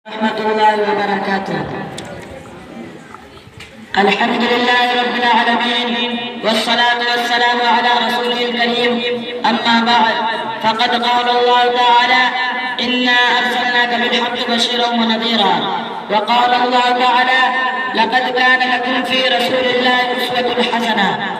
ورحمة الله وبركاته. الحمد لله رب العالمين، والصلاة والسلام على رسوله الكريم. أما بعد، فقد قال الله تعالى: إنا أرسلناك بالحق بشيرا ونذيرا. وقال الله تعالى: لقد كان لكم في رسول الله أسوة حسنة.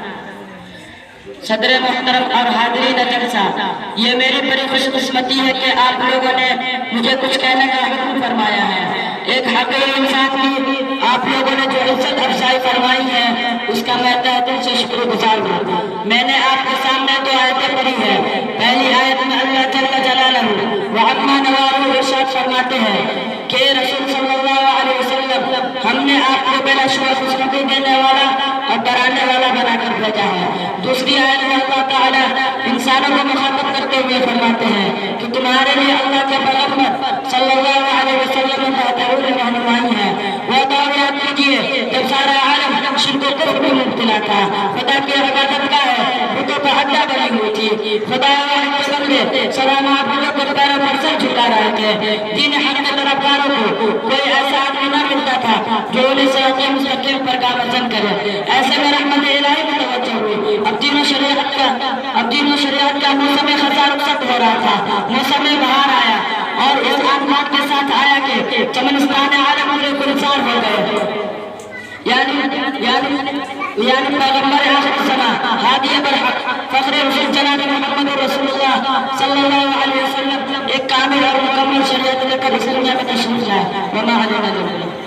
صدر محترم اور حاضرین جلسہ، یہ میری بڑی خوش قسمتی ہے کہ آپ لوگوں نے مجھے کچھ کہنے کا حکم فرمایا ہے۔ ایک حقیقی انسان کی آپ لوگوں نے جو عزت افزائی فرمائی ہے، اس کا میں تہ دل سے شکر گزار ہوں۔ میں نے آپ کے سامنے دو آیتیں پڑھی ہیں۔ پہلی آیت میں اللہ جل جلالہ وعما نوالہ ارشاد فرماتے ہیں کہ رسول صلی اللہ علیہ وسلم، ہم نے آپ کو بلا شبہ خوشخبری دینے والا اور ڈرانے والا بنا کر بھیجا ہے۔ دوسری آیت میں اللہ تعالیٰ انسانوں کو مخاطب کرتے ہوئے فرماتے ہیں کہ تمہارے لیے اللہ کے پیغمبر صلی اللہ علیہ وسلم بہترین رہنمائی ہے۔ وہ دور یاد کیجیے جب سارا عالم شرک و کفر میں مبتلا تھا، خدا کی عبادت کا ہے بتوں کا اڈا بنی ہوئی تھی، خدا کے بندے سلام معبودوں کے پیروں پر سر جھکا رہے تھے۔ دین حق کے طرفداروں کو کوئی ایسا آدمی نہ ملتا تھا جو انہیں صراط مستقیم پر گامزن کرے۔ ایسے میں رحمت الہی متوجہ ہوئی۔ اب دین و شریعت کا موسم خزاں رخصت ہو رہا تھا، موسم بہار آیا اور اس آسمان کے ساتھ آیا کہ چمنستان عالم پورے گلزار ہو گئے۔ یعنی پیغمبر آخر زمان، ہادی برحق، فخر رسول جناب محمد رسول اللہ صلی اللہ علیہ وسلم ایک کامل اور مکمل شریعت لے کر اس دنیا میں تشریف لائے۔ وما علینا الا البلاغ۔